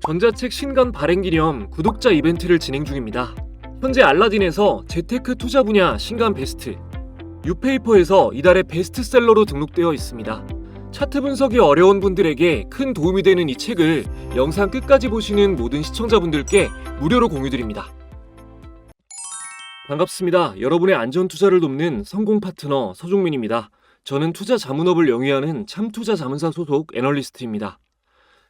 전자책 신간 발행 기념 구독자 이벤트를 진행 중입니다. 현재 알라딘에서 재테크 투자 분야 신간 베스트, 뉴페이퍼에서 이달의 베스트셀러로 등록되어 있습니다. 차트 분석이 어려운 분들에게 큰 도움이 되는 이 책을 영상 끝까지 보시는 모든 시청자분들께 무료로 공유드립니다. 반갑습니다. 여러분의 안전 투자를 돕는 성공 파트너 서종민입니다. 저는 투자 자문업을 영위하는 참투자 자문사 소속 애널리스트입니다.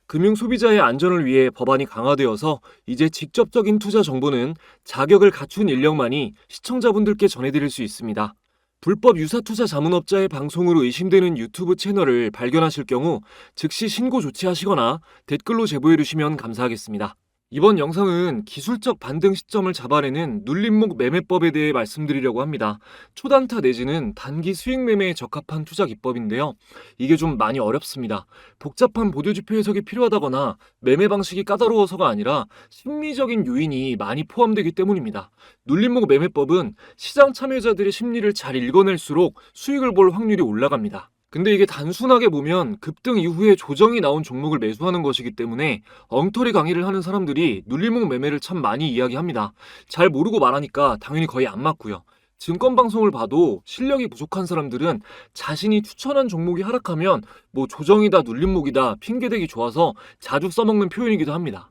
금융 소비자의 안전을 위해 법안이 강화되어서 이제 직접적인 투자 정보는 자격을 갖춘 인력만이 시청자분들께 전해드릴 수 있습니다. 불법 유사 투자 자문업자의 방송으로 의심되는 유튜브 채널을 발견하실 경우 즉시 신고 조치하시거나 댓글로 제보해 주시면 감사하겠습니다. 이번 영상은 기술적 반등 시점을 잡아내는 눌림목 매매법에 대해 말씀드리려고 합니다. 초단타 내지는 단기 수익 매매에 적합한 투자 기법인데요. 이게 좀 많이 어렵습니다. 복잡한 보도지표 해석이 필요하다거나 매매 방식이 까다로워서가 아니라 심리적인 요인이 많이 포함되기 때문입니다. 눌림목 매매법은 시장 참여자들의 심리를 잘 읽어낼수록 수익을 볼 확률이 올라갑니다. 근데 이게 단순하게 보면 급등 이후에 조정이 나온 종목을 매수하는 것이기 때문에 엉터리 강의를 하는 사람들이 눌림목 매매를 참 많이 이야기합니다. 잘 모르고 말하니까 당연히 거의 안 맞고요. 증권 방송을 봐도 실력이 부족한 사람들은 자신이 추천한 종목이 하락하면 뭐 조정이다 눌림목이다 핑계대기 좋아서 자주 써먹는 표현이기도 합니다.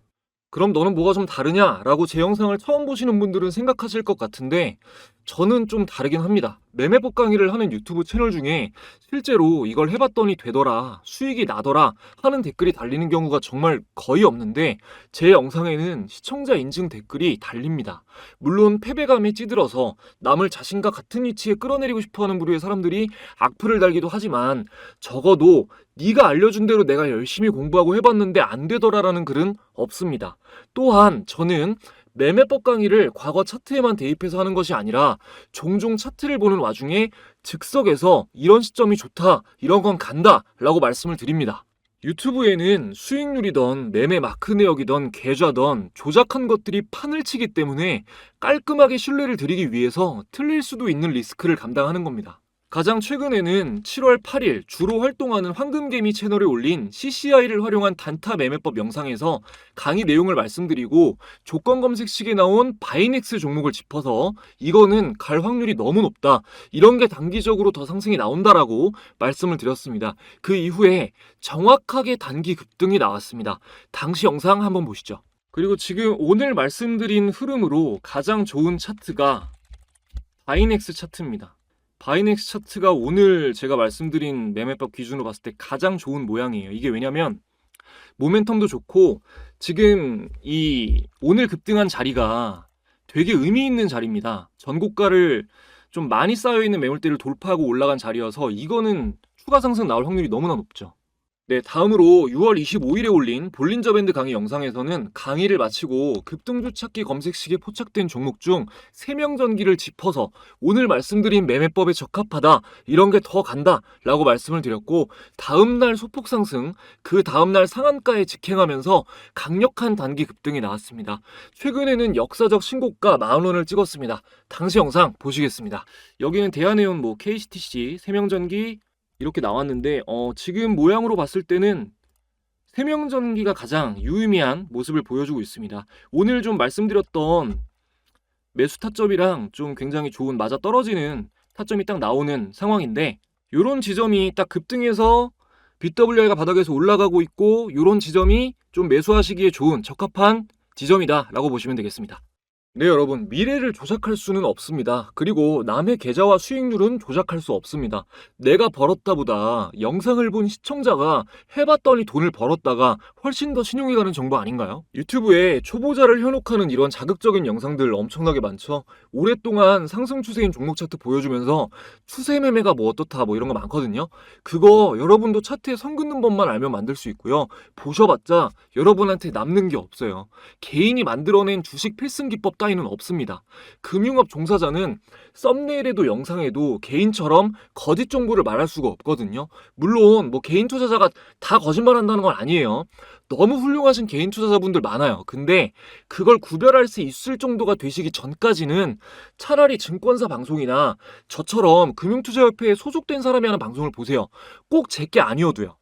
그럼 너는 뭐가 좀 다르냐? 라고 제 영상을 처음 보시는 분들은 생각하실 것 같은데 저는 좀 다르긴 합니다. 매매법 강의를 하는 유튜브 채널 중에 실제로 이걸 해봤더니 되더라, 수익이 나더라 하는 댓글이 달리는 경우가 정말 거의 없는데 제 영상에는 시청자 인증 댓글이 달립니다. 물론 패배감에 찌들어서 남을 자신과 같은 위치에 끌어내리고 싶어하는 부류의 사람들이 악플을 달기도 하지만 적어도 네가 알려준 대로 내가 열심히 공부하고 해봤는데 안 되더라라는 글은 없습니다. 또한 저는 매매법 강의를 과거 차트에만 대입해서 하는 것이 아니라 종종 차트를 보는 와중에 즉석에서 이런 시점이 좋다, 이런 건 간다 라고 말씀을 드립니다. 유튜브에는 수익률이던 매매 마크 내역이던 계좌던 조작한 것들이 판을 치기 때문에 깔끔하게 신뢰를 드리기 위해서 틀릴 수도 있는 리스크를 감당하는 겁니다. 가장 최근에는 7월 8일 주로 활동하는 황금개미 채널에 올린 CCI를 활용한 단타 매매법 영상에서 강의 내용을 말씀드리고 조건 검색식에 나온 바이넥스 종목을 짚어서 이거는 갈 확률이 너무 높다, 이런 게 단기적으로 더 상승이 나온다라고 말씀을 드렸습니다. 그 이후에 정확하게 단기 급등이 나왔습니다. 당시 영상 한번 보시죠. 그리고 지금 오늘 말씀드린 흐름으로 가장 좋은 차트가 바이넥스 차트입니다. 바이넥스 차트가 오늘 제가 말씀드린 매매법 기준으로 봤을 때 가장 좋은 모양이에요. 이게 왜냐면 모멘텀도 좋고 지금 이 오늘 급등한 자리가 되게 의미 있는 자리입니다. 전고가를 좀 많이 쌓여있는 매물대를 돌파하고 올라간 자리여서 이거는 추가 상승 나올 확률이 너무나 높죠. 네, 다음으로 6월 25일에 올린 볼린저 밴드 강의 영상에서는 강의를 마치고 급등주 찾기 검색식에 포착된 종목 중 3명 전기를 짚어서 오늘 말씀드린 매매법에 적합하다, 이런 게 더 간다 라고 말씀을 드렸고 다음날 소폭 상승, 그 다음날 상한가에 직행하면서 강력한 단기 급등이 나왔습니다. 최근에는 역사적 신고가 40,000원을 찍었습니다. 당시 영상 보시겠습니다. 여기는 대한해운 KCTC 3명 전기 이렇게 나왔는데 지금 모양으로 봤을 때는 세명전기가 가장 유의미한 모습을 보여주고 있습니다. 오늘 좀 말씀드렸던 매수 타점이랑 좀 굉장히 좋은 맞아 떨어지는 타점이 딱 나오는 상황인데 이런 지점이 딱 급등해서 BWI가 바닥에서 올라가고 있고 이런 지점이 좀 매수하시기에 좋은 적합한 지점이다 라고 보시면 되겠습니다. 네, 여러분, 미래를 조작할 수는 없습니다. 그리고 남의 계좌와 수익률은 조작할 수 없습니다. 내가 벌었다 보다 영상을 본 시청자가 해봤더니 돈을 벌었다가 훨씬 더 신용이 가는 정보 아닌가요? 유튜브에 초보자를 현혹하는 이런 자극적인 영상들 엄청나게 많죠. 오랫동안 상승 추세인 종목 차트 보여주면서 추세 매매가 뭐 어떻다 뭐 이런 거 많거든요. 그거 여러분도 차트에 선 긋는 법만 알면 만들 수 있고요. 보셔봤자 여러분한테 남는 게 없어요. 개인이 만들어낸 주식 필승 기법 따위는 없습니다. 금융업 종사자는 썸네일에도 영상에도 개인처럼 거짓 정보를 말할 수가 없거든요. 물론 뭐 개인 투자자가 다 거짓말한다는 건 아니에요. 너무 훌륭하신 개인 투자자분들 많아요. 근데 그걸 구별할 수 있을 정도가 되시기 전까지는 차라리 증권사 방송이나 저처럼 금융투자협회에 소속된 사람이 하는 방송을 보세요. 꼭 제 게 아니어도요.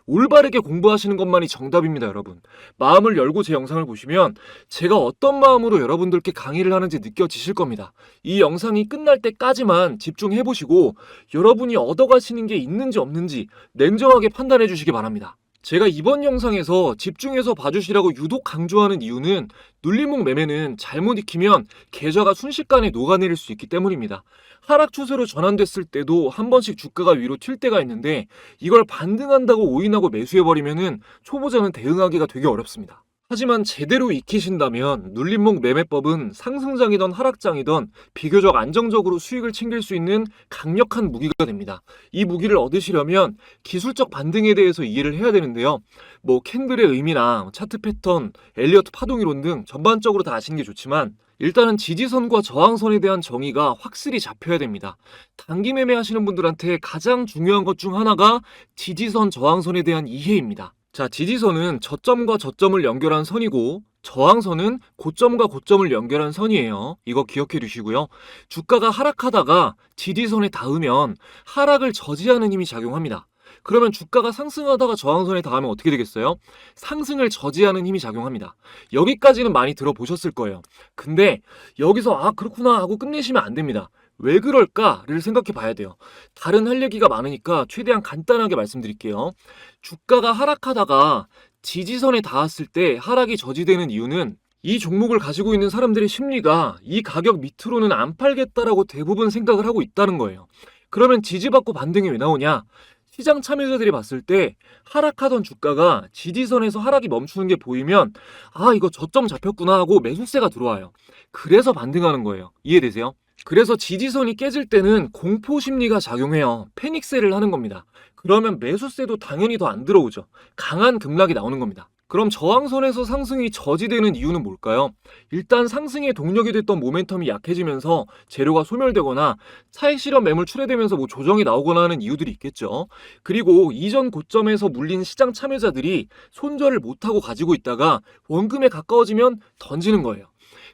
올바르게 공부하시는 것만이 정답입니다, 여러분. 마음을 열고 제 영상을 보시면 제가 어떤 마음으로 여러분들께 강의를 하는지 느껴지실 겁니다. 이 영상이 끝날 때까지만 집중해보시고 여러분이 얻어가시는 게 있는지 없는지 냉정하게 판단해 주시기 바랍니다. 제가 이번 영상에서 집중해서 봐주시라고 유독 강조하는 이유는 눌림목 매매는 잘못 익히면 계좌가 순식간에 녹아내릴 수 있기 때문입니다. 하락 추세로 전환됐을 때도 한 번씩 주가가 위로 튈 때가 있는데 이걸 반등한다고 오인하고 매수해버리면은 초보자는 대응하기가 되게 어렵습니다. 하지만 제대로 익히신다면 눌림목 매매법은 상승장이든 하락장이든 비교적 안정적으로 수익을 챙길 수 있는 강력한 무기가 됩니다. 이 무기를 얻으시려면 기술적 반등에 대해서 이해를 해야 되는데요. 뭐 캔들의 의미나 차트 패턴, 엘리어트 파동이론 등 전반적으로 다 아시는 게 좋지만 일단은 지지선과 저항선에 대한 정의가 확실히 잡혀야 됩니다. 단기 매매 하시는 분들한테 가장 중요한 것 중 하나가 지지선, 저항선에 대한 이해입니다. 자, 지지선은 저점과 저점을 연결한 선이고 저항선은 고점과 고점을 연결한 선이에요. 이거 기억해 두시고요. 주가가 하락하다가 지지선에 닿으면 하락을 저지하는 힘이 작용합니다. 그러면 주가가 상승하다가 저항선에 닿으면 어떻게 되겠어요? 상승을 저지하는 힘이 작용합니다. 여기까지는 많이 들어보셨을 거예요. 근데 여기서 아 그렇구나 하고 끝내시면 안 됩니다. 왜 그럴까를 생각해 봐야 돼요. 다른 할 얘기가 많으니까 최대한 간단하게 말씀드릴게요. 주가가 하락하다가 지지선에 닿았을 때 하락이 저지되는 이유는 이 종목을 가지고 있는 사람들의 심리가 이 가격 밑으로는 안 팔겠다라고 대부분 생각을 하고 있다는 거예요. 그러면 지지받고 반등이 왜 나오냐? 시장 참여자들이 봤을 때 하락하던 주가가 지지선에서 하락이 멈추는 게 보이면 아 이거 저점 잡혔구나 하고 매수세가 들어와요. 그래서 반등하는 거예요. 이해되세요? 그래서 지지선이 깨질 때는 공포 심리가 작용해요. 패닉세를 하는 겁니다. 그러면 매수세도 당연히 더 안 들어오죠. 강한 급락이 나오는 겁니다. 그럼 저항선에서 상승이 저지되는 이유는 뭘까요? 일단 상승의 동력이 됐던 모멘텀이 약해지면서 재료가 소멸되거나 차익 실현 매물 출회되면서 뭐 조정이 나오거나 하는 이유들이 있겠죠. 그리고 이전 고점에서 물린 시장 참여자들이 손절을 못하고 가지고 있다가 원금에 가까워지면 던지는 거예요.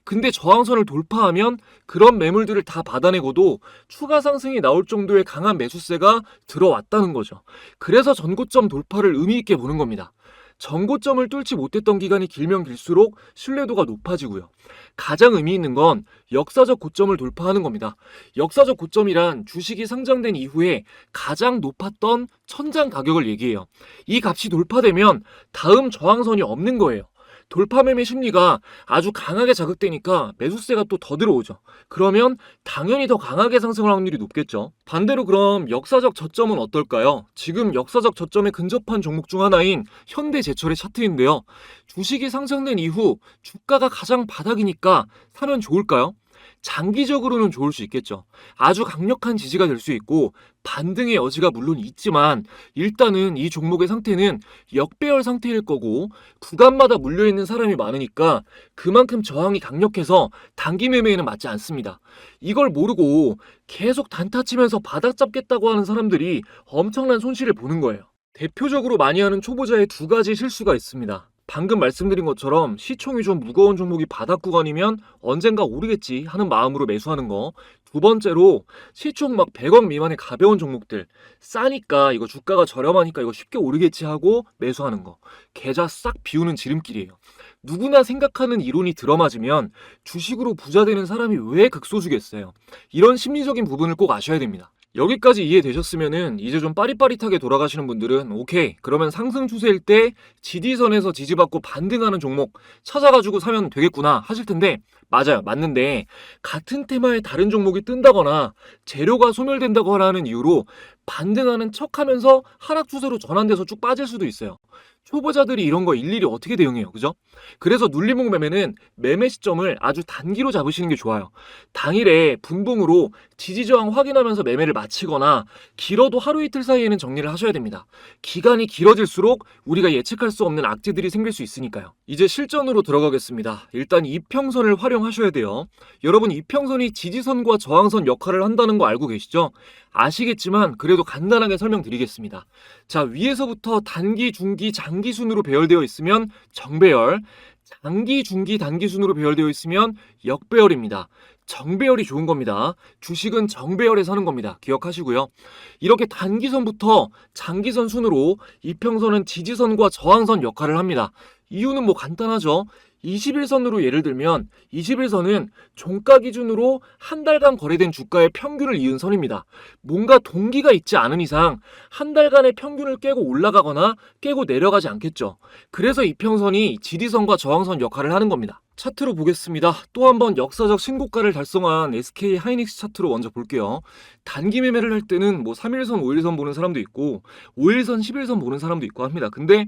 근데 저항선을 돌파하면 그런 매물들을 다 받아내고도 추가 상승이 나올 정도의 강한 매수세가 들어왔다는 거죠. 그래서 전고점 돌파를 의미 있게 보는 겁니다. 전고점을 뚫지 못했던 기간이 길면 길수록 신뢰도가 높아지고요. 가장 의미 있는 건 역사적 고점을 돌파하는 겁니다. 역사적 고점이란 주식이 상장된 이후에 가장 높았던 천장 가격을 얘기해요. 이 값이 돌파되면 다음 저항선이 없는 거예요. 돌파 매매 심리가 아주 강하게 자극되니까 매수세가 또 더 들어오죠. 그러면 당연히 더 강하게 상승할 확률이 높겠죠. 반대로 그럼 역사적 저점은 어떨까요? 지금 역사적 저점에 근접한 종목 중 하나인 현대제철의 차트인데요. 주식이 상장된 이후 주가가 가장 바닥이니까 사면 좋을까요? 장기적으로는 좋을 수 있겠죠. 아주 강력한 지지가 될 수 있고 반등의 여지가 물론 있지만 일단은 이 종목의 상태는 역배열 상태일 거고 구간마다 물려있는 사람이 많으니까 그만큼 저항이 강력해서 단기 매매에는 맞지 않습니다. 이걸 모르고 계속 단타 치면서 바닥 잡겠다고 하는 사람들이 엄청난 손실을 보는 거예요. 대표적으로 많이 하는 초보자의 두 가지 실수가 있습니다. 방금 말씀드린 것처럼 시총이 좀 무거운 종목이 바닥 구간이면 언젠가 오르겠지 하는 마음으로 매수하는 거. 두 번째로 시총 막 100억 미만의 가벼운 종목들 싸니까 이거 주가가 저렴하니까 이거 쉽게 오르겠지 하고 매수하는 거. 계좌 싹 비우는 지름길이에요. 누구나 생각하는 이론이 들어맞으면 주식으로 부자 되는 사람이 왜 극소수겠어요. 이런 심리적인 부분을 꼭 아셔야 됩니다. 여기까지 이해되셨으면은 이제 좀 빠릿빠릿하게 돌아가시는 분들은 오케이 그러면 상승 추세일 때 지지선에서 지지받고 반등하는 종목 찾아가지고 사면 되겠구나 하실 텐데 맞아요 맞는데 같은 테마의 다른 종목이 뜬다거나 재료가 소멸된다고 하는 이유로 반등하는 척하면서 하락 추세로 전환돼서 쭉 빠질 수도 있어요. 초보자들이 이런 거 일일이 어떻게 대응해요, 그죠? 그래서 눌림목 매매는 매매 시점을 아주 단기로 잡으시는 게 좋아요. 당일에 분봉으로 지지저항 확인하면서 매매를 마치거나 길어도 하루 이틀 사이에는 정리를 하셔야 됩니다. 기간이 길어질수록 우리가 예측할 수 없는 악재들이 생길 수 있으니까요. 이제 실전으로 들어가겠습니다. 일단 이평선을 활용 설명하셔야 돼요. 여러분, 이평선이 지지선과 저항선 역할을 한다는 거 알고 계시죠? 아시겠지만 그래도 간단하게 설명드리겠습니다. 자, 위에서부터 단기, 중기, 장기 순으로 배열되어 있으면 정배열, 장기, 중기, 단기 순으로 배열되어 있으면 역배열입니다. 정배열이 좋은 겁니다. 주식은 정배열에 사는 겁니다. 기억하시고요. 이렇게 단기선부터 장기선 순으로 이평선은 지지선과 저항선 역할을 합니다. 이유는 뭐 간단하죠. 21선으로 예를 들면 21선은 종가 기준으로 한 달간 거래된 주가의 평균을 이은 선입니다. 뭔가 동기가 있지 않은 이상 한 달간의 평균을 깨고 올라가거나 깨고 내려가지 않겠죠. 그래서 이평선이 지지선과 저항선 역할을 하는 겁니다. 차트로 보겠습니다. 또 한 번 역사적 신고가를 달성한 SK 하이닉스 차트로 먼저 볼게요. 단기 매매를 할 때는 뭐 3일선, 5일선 보는 사람도 있고 5일선, 10일선 보는 사람도 있고 합니다. 근데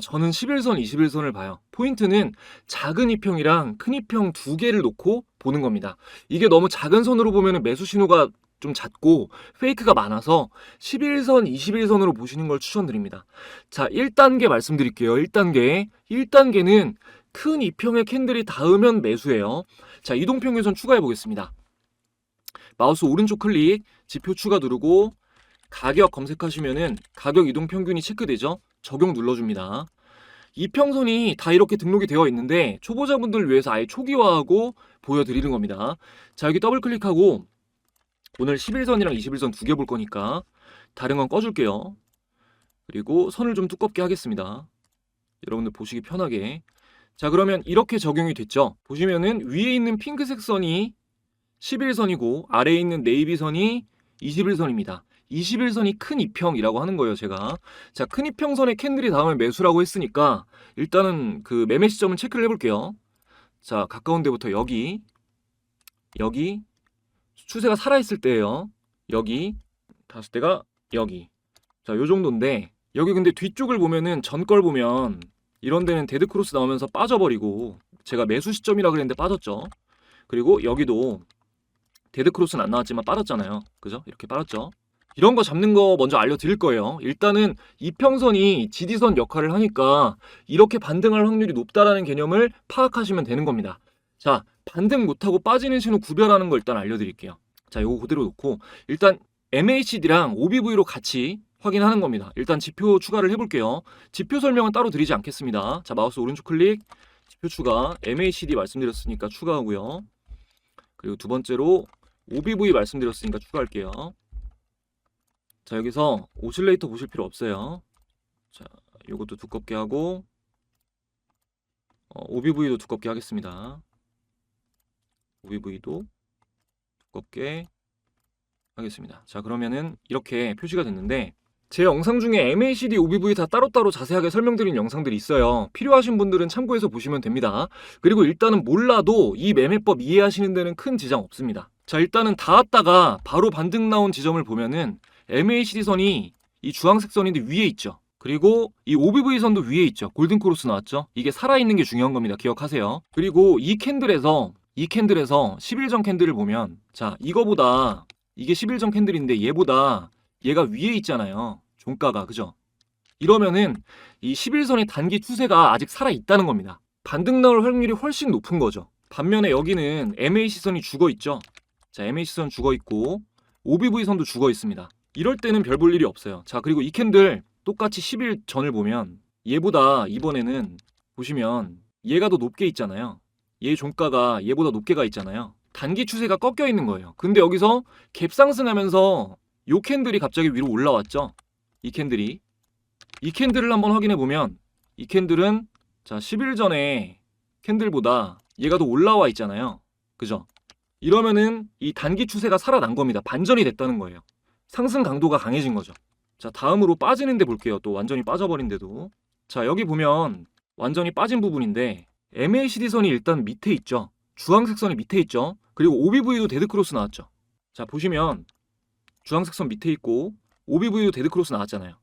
저는 11선, 21선을 봐요. 포인트는 작은 이평이랑 큰 이평 두 개를 놓고 보는 겁니다. 이게 너무 작은 선으로 보면 매수 신호가 좀 잦고 페이크가 많아서 11선, 21선으로 보시는 걸 추천드립니다. 자, 1단계 말씀드릴게요. 1단계는 큰 이평의 캔들이 닿으면 매수예요. 자, 이동평균선 추가해 보겠습니다. 마우스 오른쪽 클릭, 지표 추가 누르고 가격 검색하시면은 가격 이동평균이 체크되죠? 적용 눌러줍니다. 이평선이 다 이렇게 등록이 되어 있는데 초보자분들을 위해서 아예 초기화하고 보여드리는 겁니다. 자, 여기 더블 클릭하고 오늘 11선이랑 21선 두 개 볼 거니까 다른 건 꺼줄게요. 그리고 선을 좀 두껍게 하겠습니다. 여러분들 보시기 편하게. 자, 그러면 이렇게 적용이 됐죠. 보시면은 위에 있는 핑크색 선이 11선이고 아래에 있는 네이비 선이 21선입니다. 21선이 큰 이평이라고 하는 거예요, 제가. 자, 큰 이평선에 캔들이 닿으면 매수라고 했으니까 일단은 그 매매 시점을 체크를 해볼게요. 자, 가까운 데부터 여기 추세가 살아있을 때예요. 여기 다섯 대가 여기. 자, 요 정도인데 여기 근데 뒤쪽을 보면은 전 걸 보면 이런 데는 데드크로스 나오면서 빠져버리고 제가 매수 시점이라 그랬는데 빠졌죠. 그리고 여기도 데드크로스는 안 나왔지만 빠졌잖아요. 그죠? 이렇게 빠졌죠. 이런 거 잡는 거 먼저 알려드릴 거예요. 일단은 이평선이 지지선 역할을 하니까 이렇게 반등할 확률이 높다라는 개념을 파악하시면 되는 겁니다. 자, 반등 못하고 빠지는 신호 구별하는 거 일단 알려드릴게요. 자, 요거 그대로 놓고 일단 MACD랑 OBV로 같이 확인하는 겁니다. 일단 지표 추가를 해볼게요. 지표 설명은 따로 드리지 않겠습니다. 자, 마우스 오른쪽 클릭, 지표 추가, MACD 말씀드렸으니까 추가하고요. 그리고 두 번째로 OBV 말씀드렸으니까 추가할게요. 자, 여기서 오실레이터 보실 필요 없어요. 자, 요것도 두껍게 하고 OBV도 두껍게 하겠습니다. OBV도 두껍게 하겠습니다. 자, 그러면은 이렇게 표시가 됐는데 제 영상 중에 MACD, OBV 다 따로따로 자세하게 설명드린 영상들이 있어요. 필요하신 분들은 참고해서 보시면 됩니다. 그리고 일단은 몰라도 이 매매법 이해하시는 데는 큰 지장 없습니다. 자, 일단은 닿았다가 바로 반등 나온 지점을 보면은 MACD 선이 이 주황색 선인데 위에 있죠. 그리고 이 OBV 선도 위에 있죠. 골든크로스 나왔죠. 이게 살아있는 게 중요한 겁니다. 기억하세요. 그리고 이 캔들에서 10일전 캔들을 보면 자, 이거보다 이게 10일전 캔들인데 얘가 위에 있잖아요. 종가가. 그죠? 이러면은 이 11선의 단기 추세가 아직 살아있다는 겁니다. 반등 나올 확률이 훨씬 높은 거죠. 반면에 여기는 MAC선이 죽어있죠. 자, MAC선 죽어있고 OBV선도 죽어있습니다. 이럴 때는 별 볼 일이 없어요. 자, 그리고 이 캔들 똑같이 10일 전을 보면 얘보다 이번에는 보시면 얘가 더 높게 있잖아요. 얘 종가가 얘보다 높게 가 있잖아요. 단기 추세가 꺾여 있는 거예요. 근데 여기서 갭 상승하면서 요 캔들이 갑자기 위로 올라왔죠. 이 캔들을 한번 확인해 보면 이 캔들은 자, 10일 전에 캔들보다 얘가 더 올라와 있잖아요. 그죠? 이러면은 이 단기 추세가 살아난 겁니다. 반전이 됐다는 거예요. 상승 강도가 강해진 거죠. 자, 다음으로 빠지는 데 볼게요. 또 완전히 빠져버린데도. 자, 여기 보면 완전히 빠진 부분인데 MACD 선이 일단 밑에 있죠. 주황색 선이 밑에 있죠. 그리고 OBV도 데드크로스 나왔죠. 자, 보시면 주황색 선 밑에 있고 OBV도 데드크로스 나왔잖아요.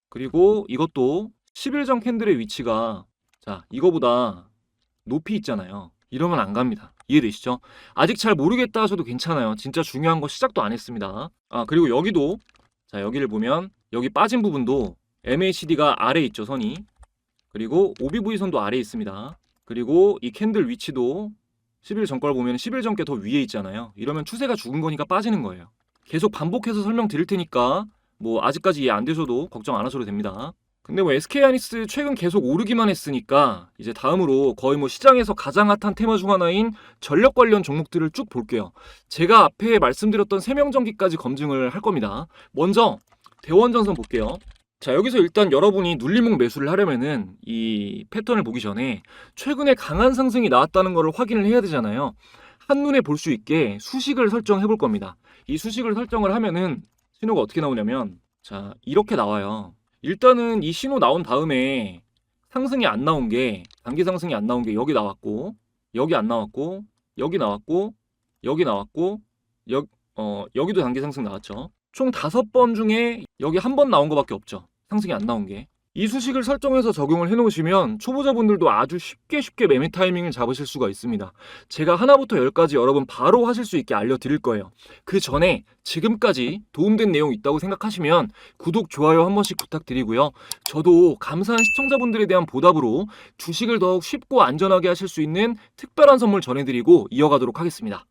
그리고 이것도 10일전 캔들의 위치가 자, 이거보다 높이 있잖아요. 이러면 안 갑니다. 이해되시죠? 아직 잘 모르겠다 하셔도 괜찮아요. 진짜 중요한 거 시작도 안 했습니다. 아, 그리고 여기도 자, 여기를 보면 여기 빠진 부분도 MACD가 아래에 있죠, 선이. 그리고 OBV 선도 아래에 있습니다. 그리고 이 캔들 위치도 10일 전 걸 보면 10일 전 게 더 위에 있잖아요. 이러면 추세가 죽은 거니까 빠지는 거예요. 계속 반복해서 설명드릴 테니까 뭐 아직까지 이해 안 되셔도 걱정 안 하셔도 됩니다. 근데 뭐 SK하이닉스 최근 계속 오르기만 했으니까 이제 다음으로 거의 뭐 시장에서 가장 핫한 테마 중 하나인 전력 관련 종목들을 쭉 볼게요. 제가 앞에 말씀드렸던 세명전기까지 검증을 할 겁니다. 먼저 대원전선 볼게요. 자, 여기서 일단 여러분이 눌림목 매수를 하려면은 이 패턴을 보기 전에 최근에 강한 상승이 나왔다는 것을 확인을 해야 되잖아요. 한눈에 볼 수 있게 수식을 설정해 볼 겁니다. 이 수식을 설정을 하면은 신호가 어떻게 나오냐면, 자, 이렇게 나와요. 일단은 이 신호 나온 다음에 상승이 안 나온 게, 단기 상승이 안 나온 게 여기 나왔고, 여기 안 나왔고, 여기 나왔고, 여기 나왔고, 여기도 단기 상승 나왔죠. 총 5번 중에 여기 한 번 나온 거밖에 없죠. 상승이 안 나온 게. 이 수식을 설정해서 적용을 해놓으시면 초보자분들도 아주 쉽게 매매 타이밍을 잡으실 수가 있습니다. 제가 하나부터 10까지 여러분 바로 하실 수 있게 알려드릴 거예요. 그 전에 지금까지 도움된 내용 있다고 생각하시면 구독, 좋아요 한 번씩 부탁드리고요. 저도 감사한 시청자분들에 대한 보답으로 주식을 더욱 쉽고 안전하게 하실 수 있는 특별한 선물 전해드리고 이어가도록 하겠습니다.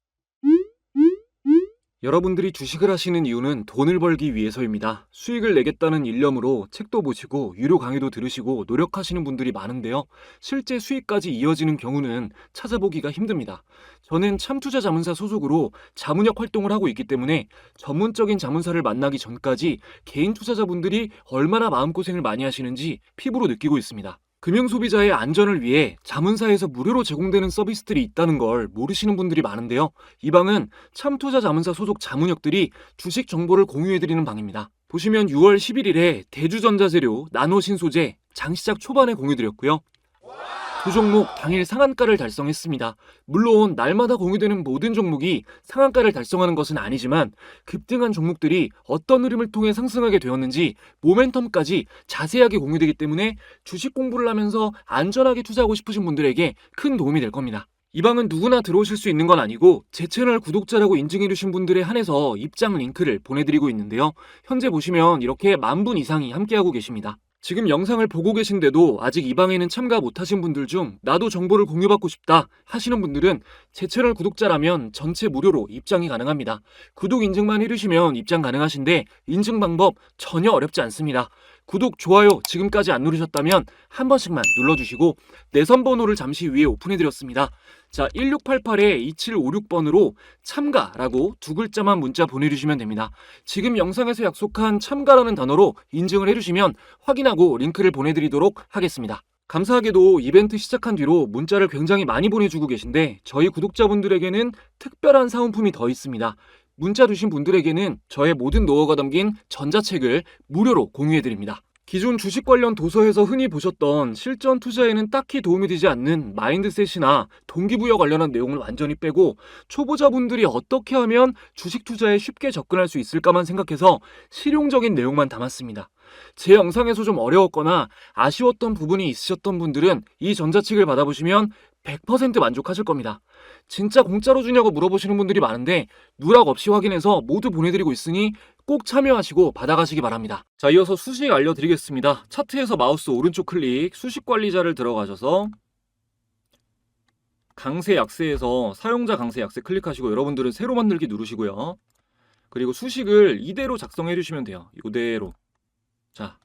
여러분들이 주식을 하시는 이유는 돈을 벌기 위해서입니다. 수익을 내겠다는 일념으로 책도 보시고 유료 강의도 들으시고 노력하시는 분들이 많은데요. 실제 수익까지 이어지는 경우는 찾아보기가 힘듭니다. 저는 참투자자문사 소속으로 자문역 활동을 하고 있기 때문에 전문적인 자문사를 만나기 전까지 개인 투자자분들이 얼마나 마음고생을 많이 하시는지 피부로 느끼고 있습니다. 금융소비자의 안전을 위해 자문사에서 무료로 제공되는 서비스들이 있다는 걸 모르시는 분들이 많은데요. 이 방은 참투자자문사 소속 자문역들이 주식 정보를 공유해드리는 방입니다. 보시면 6월 11일에 대주전자재료, 나노신소재 장시작 초반에 공유드렸고요. 두 종목 당일 상한가를 달성했습니다. 물론 날마다 공유되는 모든 종목이 상한가를 달성하는 것은 아니지만 급등한 종목들이 어떤 흐름을 통해 상승하게 되었는지 모멘텀까지 자세하게 공유되기 때문에 주식 공부를 하면서 안전하게 투자하고 싶으신 분들에게 큰 도움이 될 겁니다. 이 방은 누구나 들어오실 수 있는 건 아니고 제 채널 구독자라고 인증해주신 분들에 한해서 입장 링크를 보내드리고 있는데요. 현재 보시면 이렇게 10,000분 이상이 함께하고 계십니다. 지금 영상을 보고 계신데도 아직 이 방에는 참가 못하신 분들 중 나도 정보를 공유받고 싶다 하시는 분들은 제 채널 구독자라면 전체 무료로 입장이 가능합니다. 구독 인증만 해주시면 입장 가능하신데 인증 방법 전혀 어렵지 않습니다. 구독, 좋아요 지금까지 안 누르셨다면 한 번씩만 눌러주시고 내선 번호를 잠시 위에 오픈해드렸습니다. 자, 1688-2756번으로 참가라고 두 글자만 문자 보내주시면 됩니다. 지금 영상에서 약속한 참가라는 단어로 인증을 해주시면 확인하고 링크를 보내드리도록 하겠습니다. 감사하게도 이벤트 시작한 뒤로 문자를 굉장히 많이 보내주고 계신데 저희 구독자분들에게는 특별한 사은품이 더 있습니다. 문자 주신 분들에게는 저의 모든 노하우가 담긴 전자책을 무료로 공유해드립니다. 기존 주식 관련 도서에서 흔히 보셨던 실전 투자에는 딱히 도움이 되지 않는 마인드셋이나 동기부여 관련한 내용을 완전히 빼고 초보자분들이 어떻게 하면 주식 투자에 쉽게 접근할 수 있을까만 생각해서 실용적인 내용만 담았습니다. 제 영상에서 좀 어려웠거나 아쉬웠던 부분이 있으셨던 분들은 이 전자책을 받아보시면 100% 만족하실 겁니다. 진짜 공짜로 주냐고 물어보시는 분들이 많은데 누락 없이 확인해서 모두 보내드리고 있으니 꼭 참여하시고 받아가시기 바랍니다. 자, 이어서 수식 알려드리겠습니다. 차트에서 마우스 오른쪽 클릭, 수식 관리자를 들어가셔서 강세 약세에서 사용자 강세 약세 클릭하시고 여러분들은 새로 만들기 누르시고요. 그리고 수식을 이대로 작성해 주시면 돼요. 이대로. 자,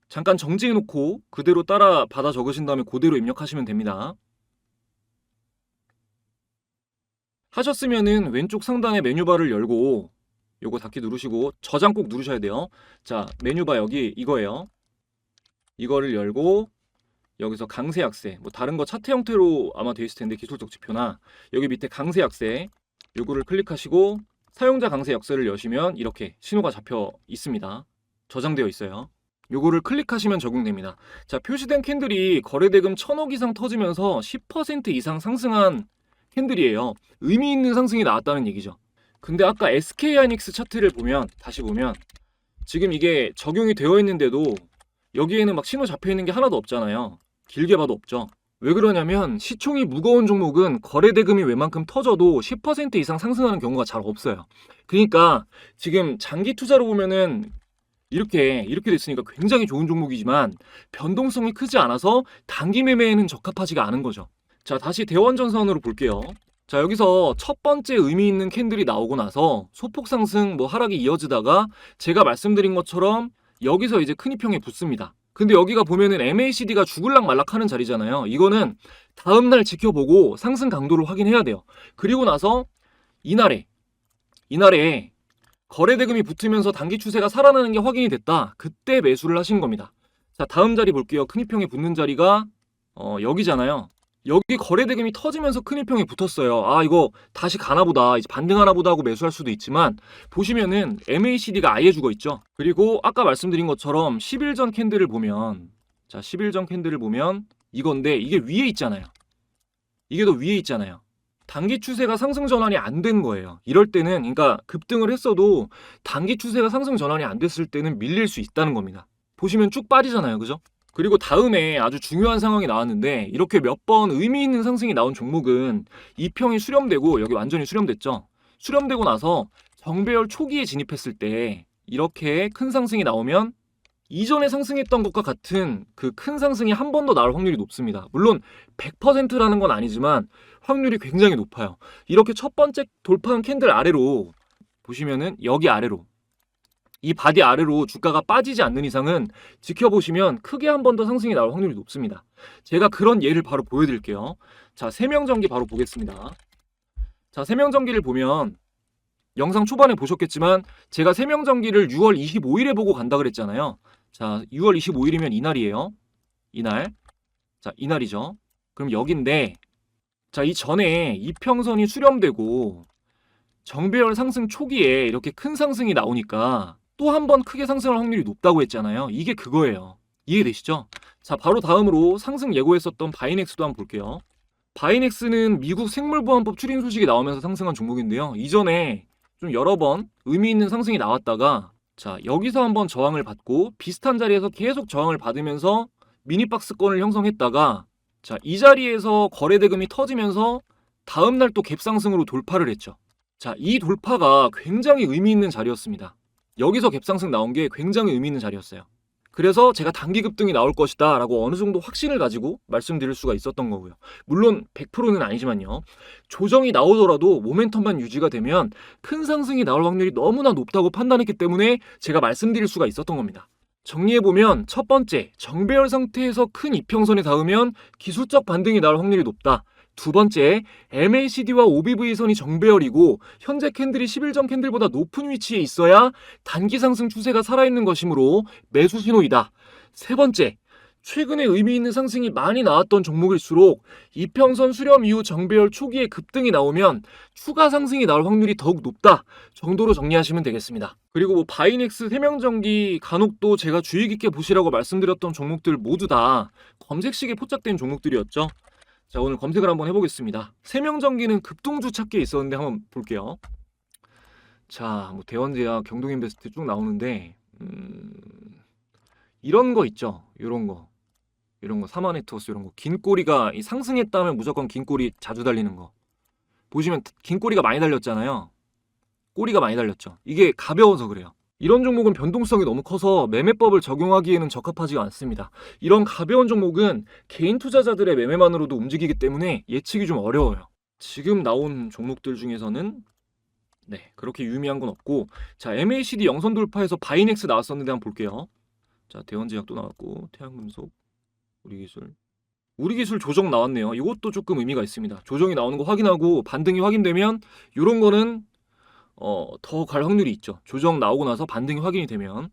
잠깐 정지해 놓고 그대로 따라 받아 적으신 다음에 그대로 입력하시면 됩니다. 하셨으면은 왼쪽 상단에 메뉴바를 열고 요거 닫기 누르시고 저장 꼭 누르셔야 돼요. 자, 메뉴바 여기 이거예요. 이거를 열고 여기서 강세 약세, 뭐 다른 거 차트 형태로 아마 되어 있을 텐데 기술적 지표나 여기 밑에 강세 약세 요거를 클릭하시고 사용자 강세 약세를 여시면 이렇게 신호가 잡혀 있습니다. 저장되어 있어요. 요거를 클릭하시면 적용됩니다. 자, 표시된 캔들이 거래대금 1,000억 이상 터지면서 10% 이상 상승한 캔들이에요. 의미 있는 상승이 나왔다는 얘기죠. 근데 아까 SK하이닉스 차트를 보면 다시 보면 지금 이게 적용이 되어 있는데도 여기에는 막 신호 잡혀 있는 게 하나도 없잖아요. 길게 봐도 없죠. 왜 그러냐면 시총이 무거운 종목은 거래대금이 웬만큼 터져도 10% 이상 상승하는 경우가 잘 없어요. 그러니까 지금 장기 투자로 보면은 이렇게 됐으니까 굉장히 좋은 종목이지만 변동성이 크지 않아서 단기 매매에는 적합하지가 않은 거죠. 자, 다시 대원전선으로 볼게요. 자, 여기서 첫 번째 의미 있는 캔들이 나오고 나서 소폭 상승 하락이 이어지다가 제가 말씀드린 것처럼 여기서 이제 큰 이평에 붙습니다. 근데 여기가 보면은 MACD가 죽을락 말락 하는 자리잖아요. 이거는 다음날 지켜보고 상승 강도를 확인해야 돼요. 그리고 나서 이날에 거래대금이 붙으면서 단기 추세가 살아나는 게 확인이 됐다. 그때 매수를 하신 겁니다. 자, 다음 자리 볼게요. 큰 이평에 붙는 자리가 여기잖아요. 여기 거래대금이 터지면서 큰 이평에 붙었어요. 아, 이거 다시 가나보다, 이제 반등하나보다 하고 매수할 수도 있지만 보시면은 MACD가 아예 죽어 있죠. 그리고 아까 말씀드린 것처럼 10일 전 캔들을 보면, 자, 10일 전 캔들을 보면 이건데 이게 위에 있잖아요. 이게 더 위에 있잖아요. 단기 추세가 상승 전환이 안 된 거예요. 이럴 때는, 그러니까 급등을 했어도 단기 추세가 상승 전환이 안 됐을 때는 밀릴 수 있다는 겁니다. 보시면 쭉 빠지잖아요. 그죠? 그리고 다음에 아주 중요한 상황이 나왔는데 이렇게 몇 번 의미 있는 상승이 나온 종목은 이평이 수렴되고, 여기 완전히 수렴됐죠. 수렴되고 나서 정배열 초기에 진입했을 때 이렇게 큰 상승이 나오면 이전에 상승했던 것과 같은 그 큰 상승이 한 번 더 나올 확률이 높습니다. 물론 100%라는 건 아니지만 확률이 굉장히 높아요. 이렇게 첫 번째 돌파한 캔들 아래로 보시면은, 여기 아래로, 이 바디 아래로 주가가 빠지지 않는 이상은 지켜보시면 크게 한 번 더 상승이 나올 확률이 높습니다. 제가 그런 예를 바로 보여드릴게요. 자, 세명전기 바로 보겠습니다. 자, 세명전기를 보면 영상 초반에 보셨겠지만 제가 세명전기를 6월 25일에 보고 간다 그랬잖아요. 자, 6월 25일이면 이날이에요. 이날. 자, 이날이죠. 그럼 여긴데, 자, 이 전에 이평선이 수렴되고 정배열 상승 초기에 이렇게 큰 상승이 나오니까 또 한 번 크게 상승할 확률이 높다고 했잖아요. 이게 그거예요. 이해되시죠? 자, 바로 다음으로 상승 예고했었던 바이넥스도 한번 볼게요. 바이넥스는 미국 생물보안법 추린 소식이 나오면서 상승한 종목인데요. 이전에 좀 여러 번 의미 있는 상승이 나왔다가, 자, 여기서 한번 저항을 받고 비슷한 자리에서 계속 저항을 받으면서 미니박스권을 형성했다가, 자, 이 자리에서 거래대금이 터지면서 다음날 또 갭상승으로 돌파를 했죠. 자, 이 돌파가 굉장히 의미 있는 자리였습니다. 여기서 갭상승 나온 게 굉장히 의미 있는 자리였어요. 그래서 제가 단기 급등이 나올 것이다 라고 어느 정도 확신을 가지고 말씀드릴 수가 있었던 거고요. 물론 100%는 아니지만요. 조정이 나오더라도 모멘텀만 유지가 되면 큰 상승이 나올 확률이 너무나 높다고 판단했기 때문에 제가 말씀드릴 수가 있었던 겁니다. 정리해보면, 첫 번째, 정배열 상태에서 큰 이평선에 닿으면 기술적 반등이 나올 확률이 높다. 두 번째, MACD와 OBV선이 정배열이고 현재 캔들이 10일 전 캔들보다 높은 위치에 있어야 단기 상승 추세가 살아있는 것이므로 매수 신호이다. 세 번째, 최근에 의미 있는 상승이 많이 나왔던 종목일수록 이평선 수렴 이후 정배열 초기에 급등이 나오면 추가 상승이 나올 확률이 더욱 높다 정도로 정리하시면 되겠습니다. 그리고 바이넥스, 세명전기, 간혹도 제가 주의 깊게 보시라고 말씀드렸던 종목들 모두 다 검색식에 포착된 종목들이었죠. 자, 오늘 검색을 한번 해보겠습니다. 세명전기는 급등주 찾기에 있었는데 한번 볼게요. 자, 대원제약, 경동인베스트 쭉 나오는데 이런 거 있죠. 이런 거 사마네트워스, 이런 거 긴 꼬리가 상승했다면 무조건 긴 꼬리 자주 달리는 거 보시면 긴 꼬리가 많이 달렸잖아요. 꼬리가 많이 달렸죠. 이게 가벼워서 그래요. 이런 종목은 변동성이 너무 커서 매매법을 적용하기에는 적합하지가 않습니다. 이런 가벼운 종목은 개인 투자자들의 매매만으로도 움직이기 때문에 예측이 좀 어려워요. 지금 나온 종목들 중에서는 그렇게 유의미한 건 없고, 자, MACD 영선 돌파해서 바이넥스 나왔었는데 한번 볼게요. 자, 대원제약도 나왔고, 태양금속, 우리기술 조정 나왔네요. 이것도 조금 의미가 있습니다. 조정이 나오는 거 확인하고 반등이 확인되면 이런 거는 더 갈 확률이 있죠. 조정 나오고 나서 반등이 확인이 되면.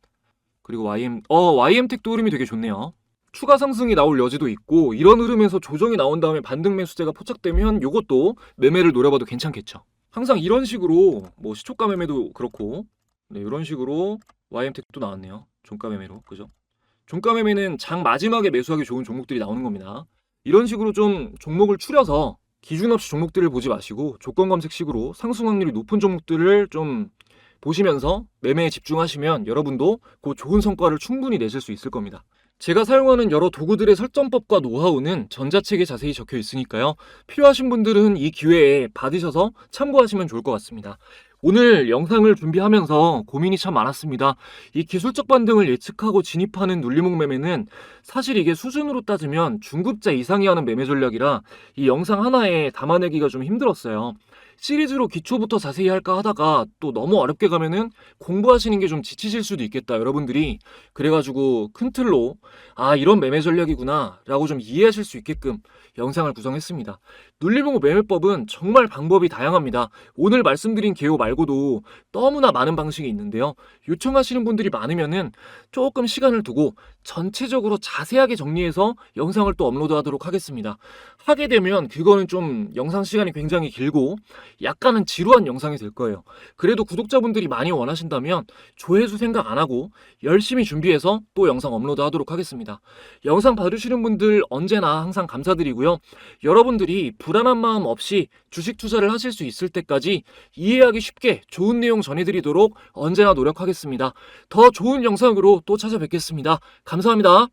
그리고 YM텍도 흐름이 되게 좋네요. 추가 상승이 나올 여지도 있고, 이런 흐름에서 조정이 나온 다음에 반등 매수세가 포착되면 이것도 매매를 노려봐도 괜찮겠죠. 항상 이런 식으로 시초가 매매도 그렇고, 이런 식으로 YM텍도 나왔네요. 종가 매매로, 그죠? 종가 매매는 장 마지막에 매수하기 좋은 종목들이 나오는 겁니다. 이런 식으로 좀 종목을 추려서 기준 없이 종목들을 보지 마시고 조건 검색식으로 상승 확률이 높은 종목들을 좀 보시면서 매매에 집중하시면 여러분도 그 좋은 성과를 충분히 내실 수 있을 겁니다. 제가 사용하는 여러 도구들의 설정법과 노하우는 전자책에 자세히 적혀 있으니까요. 필요하신 분들은 이 기회에 받으셔서 참고하시면 좋을 것 같습니다. 오늘 영상을 준비하면서 고민이 참 많았습니다. 이 기술적 반등을 예측하고 진입하는 눌림목 매매는 사실 이게 수준으로 따지면 중급자 이상이 하는 매매 전략이라 이 영상 하나에 담아내기가 좀 힘들었어요. 시리즈로 기초부터 자세히 할까 하다가 또 너무 어렵게 가면은 공부하시는 게 좀 지치실 수도 있겠다, 여러분들이. 그래가지고 큰 틀로 이런 매매 전략이구나 라고 좀 이해하실 수 있게끔 영상을 구성했습니다. 눌림목 매매법은 정말 방법이 다양합니다. 오늘 말씀드린 개요 말고도 너무나 많은 방식이 있는데요. 요청하시는 분들이 많으면은 조금 시간을 두고 전체적으로 자세하게 정리해서 영상을 또 업로드하도록 하겠습니다. 하게 되면 그거는 좀 영상 시간이 굉장히 길고 약간은 지루한 영상이 될 거예요. 그래도 구독자분들이 많이 원하신다면 조회수 생각 안 하고 열심히 준비해서 또 영상 업로드하도록 하겠습니다. 영상 봐주시는 분들 언제나 항상 감사드리고요. 여러분들이 불안한 마음 없이 주식 투자를 하실 수 있을 때까지 이해하기 쉽게 좋은 내용 전해드리도록 언제나 노력하겠습니다. 더 좋은 영상으로 또 찾아뵙겠습니다. 감사합니다.